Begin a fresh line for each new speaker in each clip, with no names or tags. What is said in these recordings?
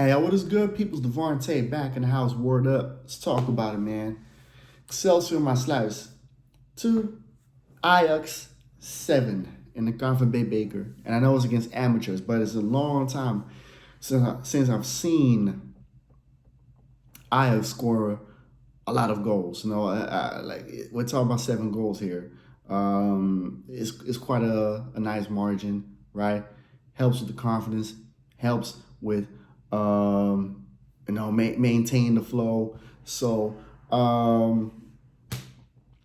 Hey, what is good, people's Devontae back in the house. Word up. Let's talk about it, man. Excelsior Maassluis 2, Ajax 7 in the Conference Bay Baker. And I know it's against amateurs, but it's a long time since I've seen Ajax score a lot of goals. Like we're talking about 7 goals here. It's quite a nice margin, right? Helps with the confidence, helps with maintain the flow. So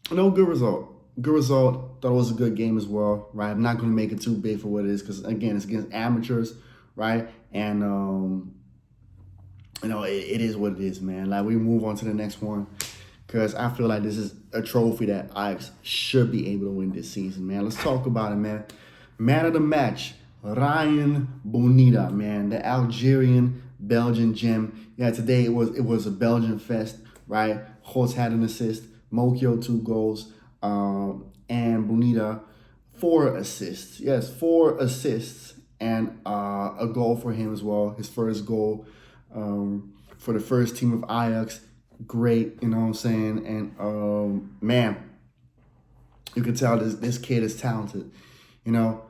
good result. Good result. Thought it was a good game as well, right? I'm not going to make it too big for what it is because again, it's against amateurs, right? And it is what it is, man. Like we move on to the next one because I feel like this is a trophy that Ajax should be able to win this season, man. Let's talk about it, man. Man of the match, Ryan Bounida, man, the Algerian Belgian gem. Yeah, today it was a Belgian fest, right? Holtz had an assist, Mokyo 2 goals, and Bounida 4 assists. Yes, 4 assists and a goal for him as well. His first goal for the first team of Ajax. Great, you know what I'm saying? And man, you can tell this kid is talented. You know,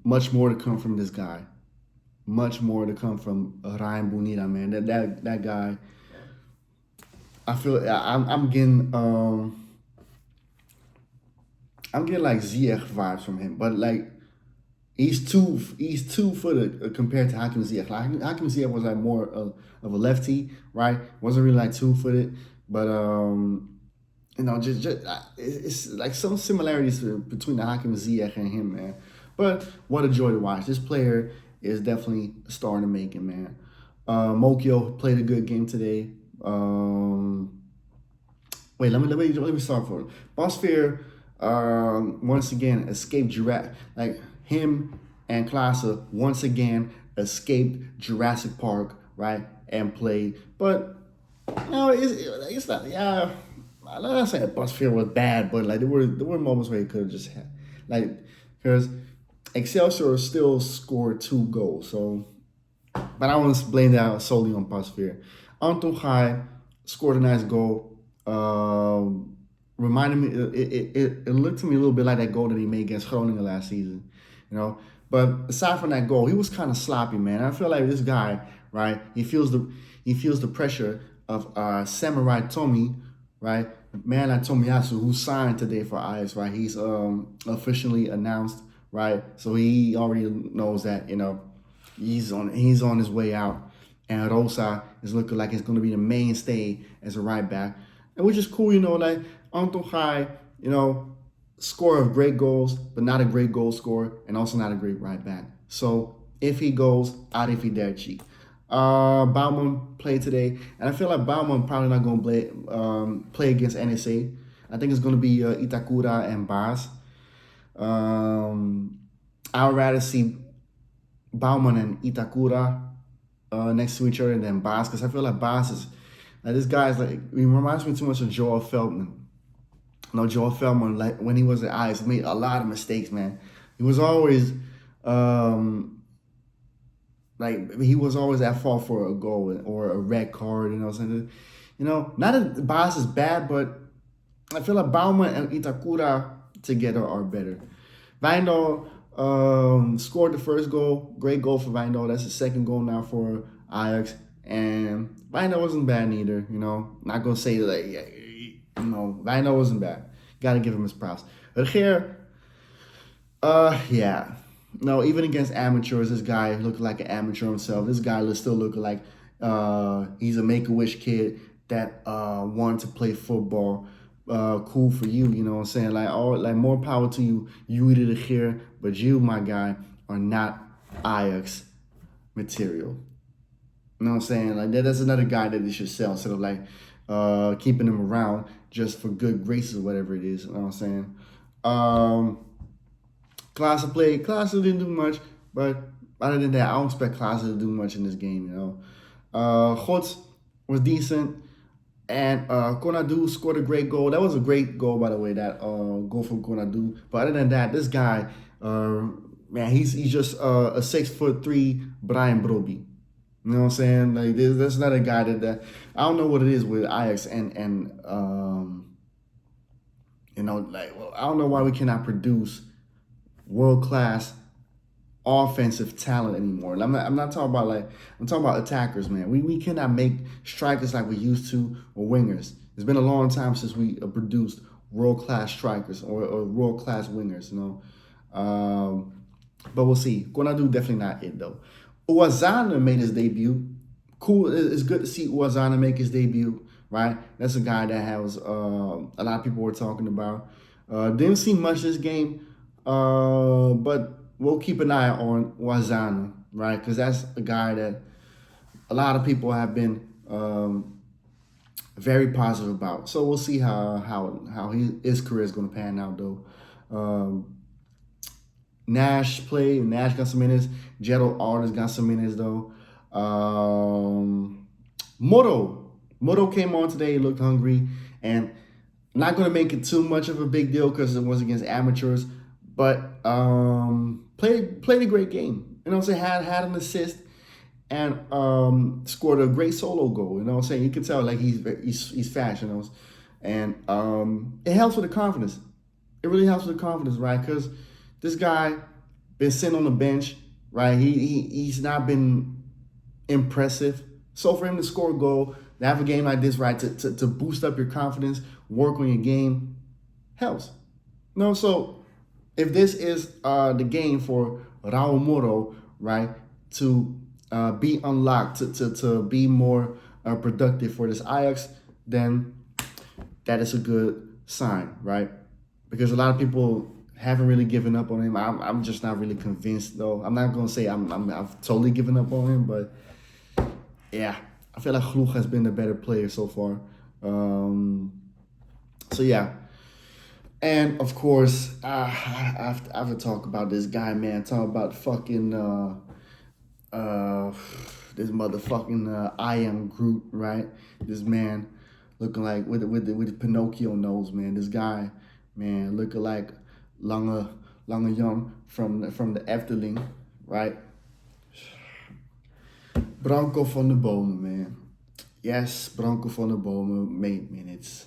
much more to come from this guy. Much more to come from Ryan Bounida, man. That guy. I feel I'm getting like Ziyech vibes from him, but like he's 2 footed compared to Hakim Ziyech. Like Hakim Ziyech was like more of a lefty, right? Wasn't really like 2 footed, but just it's like some similarities between the Hakim Ziyech and him, man. But what a joy to watch. This player is definitely a star in the making, man. Mokyo played a good game today. Wait, let me start for Bossphere. Once again escaped Jurassic. Like him and Klaassen once again escaped Jurassic Park, right, and played. But it's not. Yeah, I'm not saying Bossphere was bad, but like there were moments where he could have just had like because Excelsior still scored 2 goals. So, but I want to blame that solely on Bossphere. Anton Gai scored a nice goal. Reminded me, it looked to me a little bit like that goal that he made against Groningen last season, you know. But aside from that goal, he was kind of sloppy, man. I feel like this guy, right? He feels the pressure of Samurai Tommy, right? Man like Tomiyasu, who signed today for Ajax, right? He's officially announced, right? So he already knows that he's on his way out, and Rosa is looking like it's going to be the mainstay as a right back. And which is cool, like Anton Gai, scorer of great goals, but not a great goal scorer, and also not a great right back. So if he goes, arrivederci. Bauman played today, and I feel like Bauman probably not going to play against NSA. I think it's going to be Itakura and Bas. I would rather see Bauman and Itakura next to each other than Bas, because I feel like Bas is this guy's like, he reminds me too much of Joel Feldman. Joel Feldman, like when he was at Ajax, made a lot of mistakes, man. He was always he was always at fault for a goal or a red card, something. Not that Bas is bad, but I feel like Bauman and Itakura together are better. Wijndal scored the first goal. Great goal for Wijndal. That's his second goal now for Ajax. And Wijndal wasn't bad either, Not gonna say Wijndal wasn't bad. Gotta give him his props. Regeer, yeah. No, even against amateurs, this guy looked like an amateur himself. This guy still looking like he's a Make-A-Wish kid that wanted to play football. Cool for you, you know what I'm saying? Like more power to you. You did it here, but you, my guy, are not Ajax material. You know what I'm saying? Like that's another guy that they should sell instead of like keeping him around just for good graces or whatever it is. You know what I'm saying? Klaassen didn't do much, but other than that, I don't expect Klaassen to do much in this game. Godts was decent, and Konadu scored a great goal. That was a great goal, by the way. That goal from Konadu. But other than that, this guy, man, he's just a 6'3" Brian Broby. You know what I'm saying? Like there's not a guy that I don't know what it is with Ajax and you know, like well, I don't know why we cannot produce world class offensive talent anymore. And I'm not talking about like I'm talking about attackers, man. We cannot make strikers like we used to or wingers. It's been a long time since we produced world class strikers or world class wingers, you know. But we'll see. Konadu definitely not it though. Uwazana made his debut. Cool. It's good to see Uwazana make his debut, right? That's a guy that has a lot of people were talking about. Didn't see much this game, but we'll keep an eye on Uwazana, right? Because that's a guy that a lot of people have been very positive about. So we'll see how his career is going to pan out though. Nash played. Nash got some minutes. Gerald Alders got some minutes though. Moto came on today. He looked hungry, and not going to make it too much of a big deal because it was against amateurs, but played a great game. You know what I'm saying? Had an assist and scored a great solo goal. You know what I'm saying? You can tell like he's fast, you know, and it helps with the confidence. It really helps with the confidence, right? Because this guy been sitting on the bench, right? He's not been impressive. So for him to score a goal, to have a game like this, right, to boost up your confidence, work on your game, helps. No, so if this is the game for Raul Moro, right, to be unlocked, to be more productive for this Ajax, then that is a good sign, right? Because a lot of people haven't really given up on him. I'm just not really convinced though. I'm not gonna say I've totally given up on him, but yeah, I feel like Gloeg has been the better player so far. So yeah, and of course I have to talk about this guy, man. Talk about fucking this motherfucking I am Groot, right? This man looking like with the Pinocchio nose, man. This guy, man, looking like Lange Jan from the Efteling, right? Branko van der Bomen, man. Yes, Branko van der Bomen made minutes.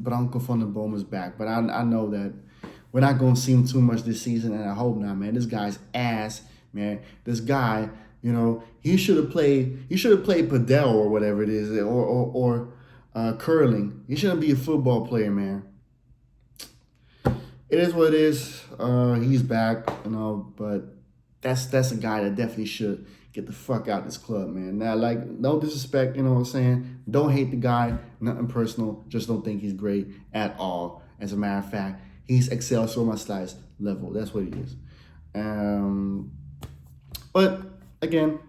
Branko van der Bomen is back, but I know that we're not gonna see him too much this season, and I hope not, man. This guy's ass, man. This guy, you know, he should have played padel or whatever it is, or curling. He shouldn't be a football player, man. It is what it is. He's back, you know, but that's a guy that definitely should get the fuck out this club, man. Now, like, no disrespect, you know what I'm saying? Don't hate the guy, nothing personal. Just don't think he's great at all. As a matter of fact, he's Excelsior Maassluis level. That's what he is. But again,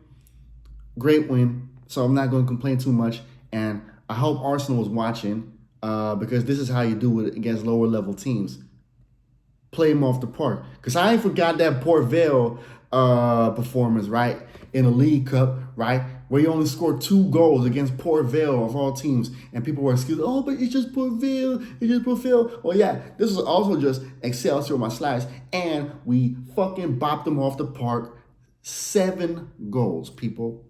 great win. So I'm not going to complain too much. And I hope Arsenal was watching because this is how you do it against lower level teams. Play him off the park. Because I ain't forgot that Port Vale performance, right? In the League Cup, right? Where he only scored 2 goals against Port Vale of all teams. And people were excused, oh, but it's just Port Vale. It's just Port Vale. Well, yeah, this was also just Excelsior Maassluis. And we fucking bopped them off the park. 7 goals, people.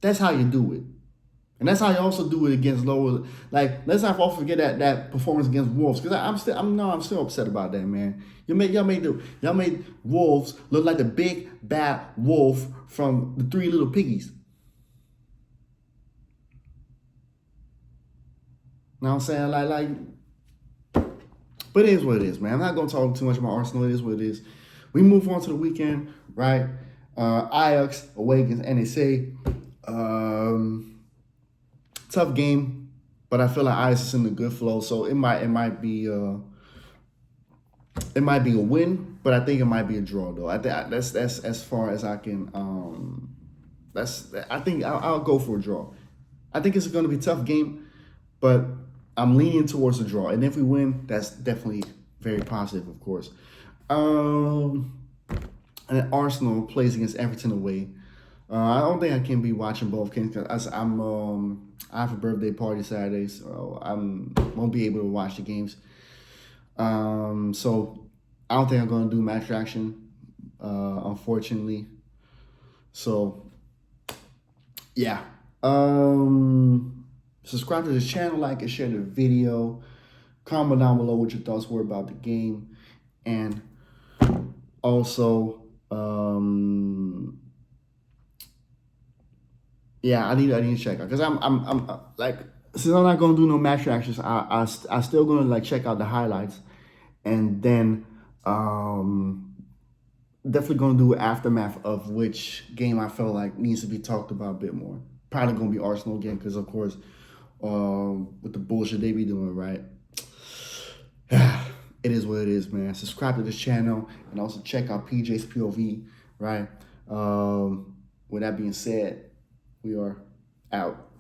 That's how you do it. And that's how you also do it against lower. Like, let's not also forget that performance against Wolves, because I'm still upset about that, man. Y'all made Wolves look like the big bad wolf from the Three Little Piggies. Know what I'm saying? But it is what it is, man. I'm not gonna talk too much about Arsenal. It is what it is. We move on to the weekend, right? Ajax away against NEC. Tough game, but I feel like Ajax is in a good flow, so it might be a win, but I think it might be a draw though. I think that's as far as I can. I think I'll go for a draw. I think it's going to be a tough game, but I'm leaning towards a draw, and if we win, that's definitely very positive, of course. And then Arsenal plays against Everton away. I don't think I can be watching both games because I have a birthday party Saturday, so I won't be able to watch the games. So I don't think I'm going to do match reaction, unfortunately. So yeah. Subscribe to this channel, like and share the video. Comment down below what your thoughts were about the game, and also, yeah, I need to check out because I'm like since I'm not gonna do no match reactions, I still gonna like check out the highlights, and then definitely gonna do an aftermath of which game I felt like needs to be talked about a bit more. Probably gonna be Arsenal again because of course, with the bullshit they be doing, right? It is what it is, man. Subscribe to this channel and also check out PJ's POV, right? With that being said, we are out.